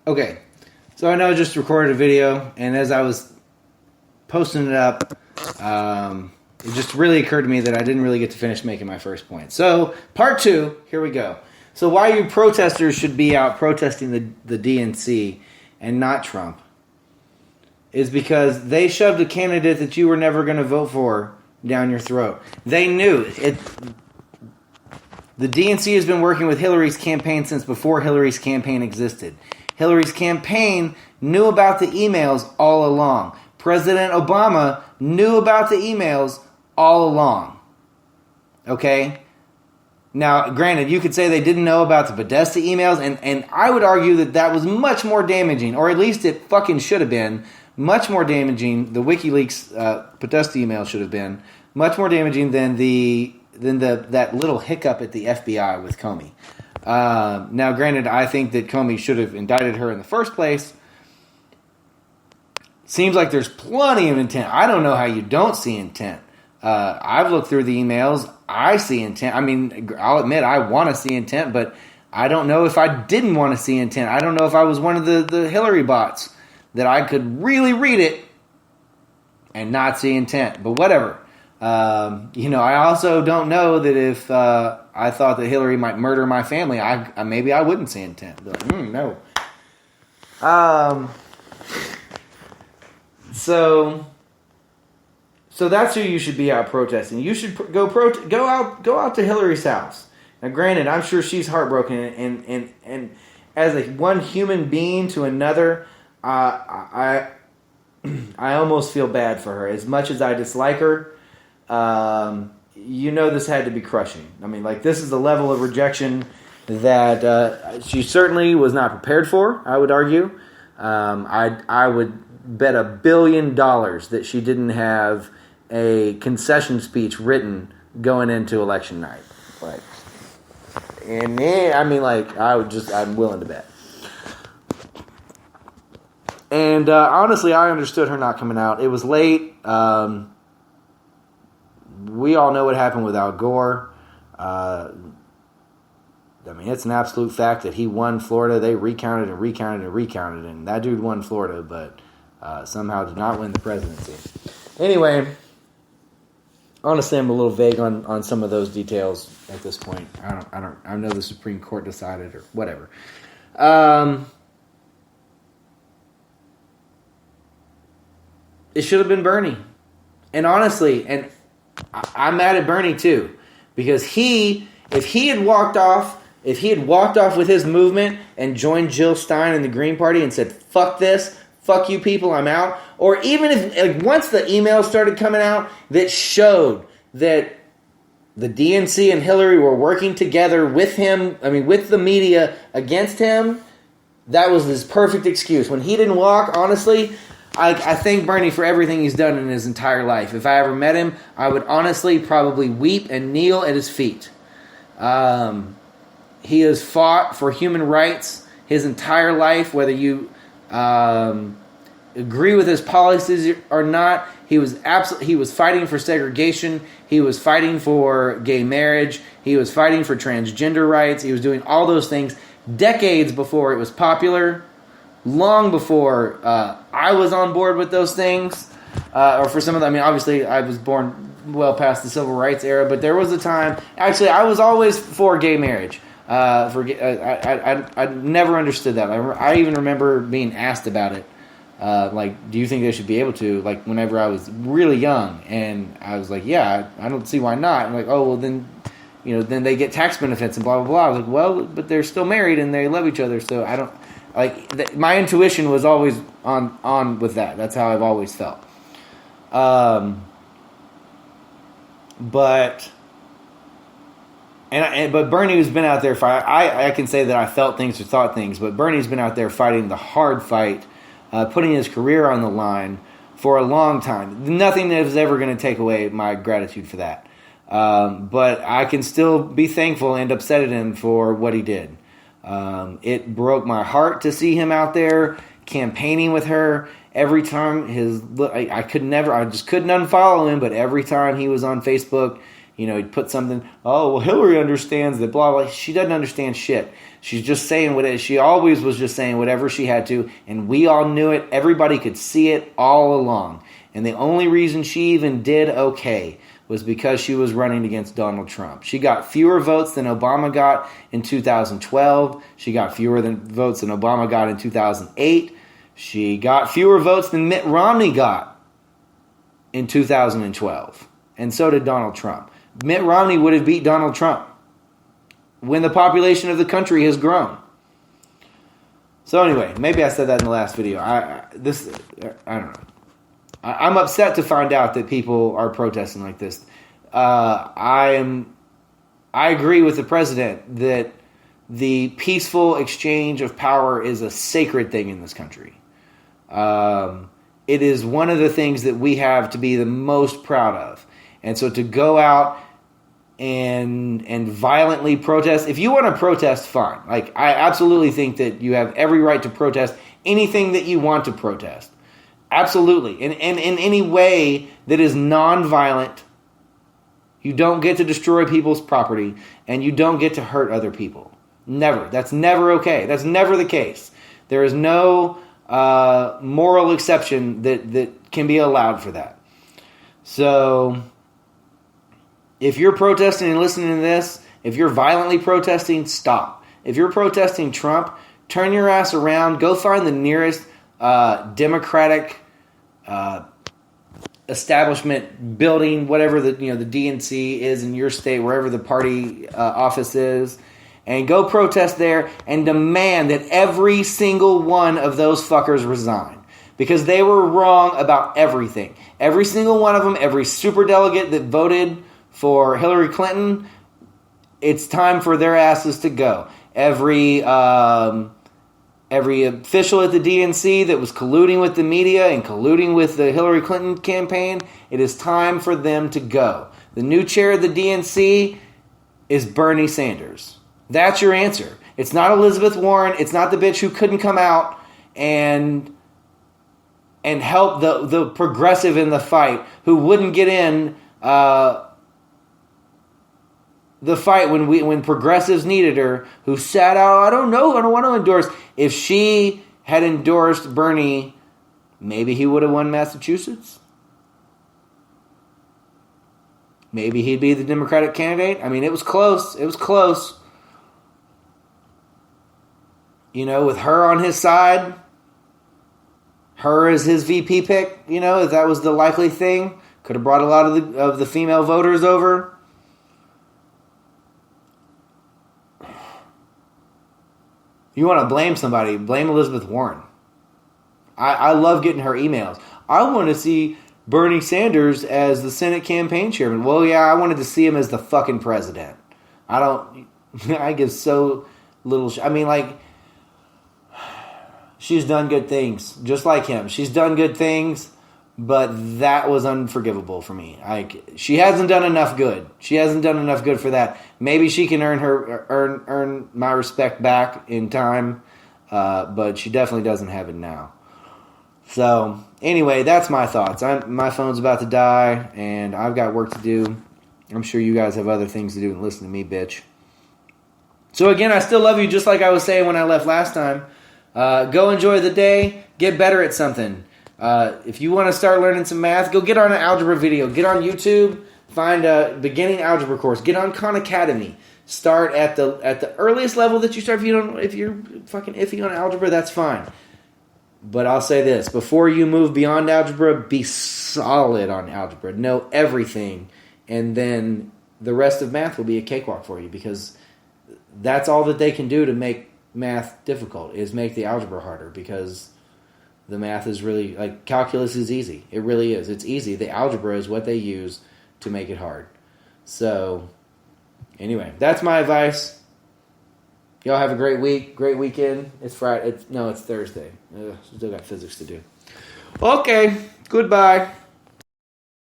Okay, so I know I just recorded a video, and as I was posting it up, it just really occurred to me that I didn't really get to finish making my first point. So, part 2, here we go. So why you protesters should be out protesting the DNC and not Trump is because they shoved a candidate that you were never going to vote for down your throat. They knew it. The DNC has been working with Hillary's campaign since before Hillary's campaign existed. Hillary's campaign knew about the emails all along. President Obama knew about the emails all along. Okay? Now, granted, you could say they didn't know about the Podesta emails, and I would argue that that was much more damaging, or at least it fucking should have been, much more damaging. The WikiLeaks Podesta email should have been much more damaging than that little hiccup at the FBI with Comey. Now, granted, I think that Comey should have indicted her in the first place. Seems like there's plenty of intent. I don't know how you don't see intent. I've looked through the emails. I see intent. I mean, I'll admit I want to see intent, but I don't know if I didn't want to see intent. I don't know if I was one of the Hillary bots that I could really read it and not see intent. But whatever. I also don't know that if I thought that Hillary might murder my family, maybe I wouldn't see intent. But, no. So that's who you should be out protesting. You should go out to Hillary's house. Now, granted, I'm sure she's heartbroken, and as a one human being to another, I almost feel bad for her. As much as I dislike her, this had to be crushing. I mean, this is the level of rejection that she certainly was not prepared for, I would argue. I would bet $1 billion that she didn't have a concession speech written going into election night. I'm willing to bet. And honestly, I understood her not coming out. It was late. We all know what happened with Al Gore. It's an absolute fact that he won Florida. They recounted, and that dude won Florida, but somehow did not win the presidency. Anyway, honestly, I'm a little vague on some of those details at this point. I know the Supreme Court decided or whatever. It should have been Bernie. And honestly, I'm mad at Bernie too, because if he had walked off with his movement and joined Jill Stein and the Green Party and said, fuck this, fuck you people, I'm out. Or even if, once the emails started coming out that showed that the DNC and Hillary were working together with him, with the media against him, that was his perfect excuse. When he didn't walk, honestly, I thank Bernie for everything he's done in his entire life. If I ever met him, I would honestly probably weep and kneel at his feet. He has fought for human rights his entire life, whether you agree with his policies or not. He was fighting for segregation. He was fighting for gay marriage. He was fighting for transgender rights. He was doing all those things decades before it was popular, long before I was on board with those things. Or for some of them, obviously I was born well past the civil rights era, but there was a time. Actually, I was always for gay marriage. I never understood that. I even remember being asked about it. Do you think they should be able to? Whenever I was really young, and I was like, yeah, I don't see why not. I'm like, oh well, then they get tax benefits and blah blah blah. I was like, well, but they're still married and they love each other, so I don't my intuition was always on with that. That's how I've always felt. But Bernie's been out there fighting. I can say that I felt things or thought things, but Bernie's been out there fighting the hard fight, putting his career on the line for a long time. Nothing is ever going to take away my gratitude for that. But I can still be thankful and upset at him for what he did. It broke my heart to see him out there campaigning with her. Every time I just couldn't unfollow him, but every time he was on Facebook he'd put something, oh, well, Hillary understands that, blah, blah. She doesn't understand shit. She's just saying what she always was just saying whatever she had to, and we all knew it. Everybody could see it all along. And the only reason she even did okay was because she was running against Donald Trump. She got fewer votes than Obama got in 2012. She got fewer votes than Obama got in 2008. She got fewer votes than Mitt Romney got in 2012. And so did Donald Trump. Mitt Romney would have beat Donald Trump when the population of the country has grown. So anyway, maybe I said that in the last video. I don't know. I'm upset to find out that people are protesting like this. I agree with the president that the peaceful exchange of power is a sacred thing in this country. It is one of the things that we have to be the most proud of. And so to go out and violently protest, if you want to protest, fine. Like, I absolutely think that you have every right to protest anything that you want to protest. Absolutely. And in any way that is non-violent. You don't get to destroy people's property, and you don't get to hurt other people. Never. That's never okay. That's never the case. There is no moral exception that can be allowed for that. So, if you're protesting and listening to this, if you're violently protesting, stop. If you're protesting Trump, turn your ass around. Go find the nearest Democratic establishment building, whatever the DNC is in your state, wherever the party office is, and go protest there and demand that every single one of those fuckers resign, because they were wrong about everything. Every single one of them, every superdelegate that voted for Hillary Clinton, it's time for their asses to go. Every official at the DNC that was colluding with the media and colluding with the Hillary Clinton campaign, it is time for them to go. The new chair of the DNC is Bernie Sanders. That's your answer. It's not Elizabeth Warren. It's not the bitch who couldn't come out and help the progressive in the fight, who wouldn't get in the fight when progressives needed her, who sat out, I don't know, I don't want to endorse. If she had endorsed Bernie, maybe he would have won Massachusetts. Maybe he'd be the Democratic candidate. I mean, it was close. It was close. With her on his side, her as his VP pick, if that was the likely thing, could have brought a lot of the female voters over. You want to blame somebody, blame Elizabeth Warren. I love getting her emails. I want to see Bernie Sanders as the Senate campaign chairman. Well, yeah, I wanted to see him as the fucking president. I give so little I mean, like, she's done good things, just like him. She's done good things, but that was unforgivable for me. She hasn't done enough good. She hasn't done enough good for that. Maybe she can earn my respect back in time, but she definitely doesn't have it now. So, anyway, that's my thoughts. My phone's about to die, and I've got work to do. I'm sure you guys have other things to do than listen to me, bitch. So, again, I still love you, just like I was saying when I left last time. Go enjoy the day. Get better at something. If you want to start learning some math, go get on an algebra video. Get on YouTube. Find a beginning algebra course. Get on Khan Academy. Start at the earliest level that you start. If you're fucking iffy on algebra, that's fine. But I'll say this: before you move beyond algebra, be solid on algebra. Know everything, and then the rest of math will be a cakewalk for you, because that's all that they can do to make math difficult, is make the algebra harder, because the math is really, like, calculus is easy. It really is. It's easy. The algebra is what they use to make it hard. So, anyway, that's my advice. Y'all have a great week, great weekend. It's Friday. It's Thursday. Still got physics to do. Okay, goodbye.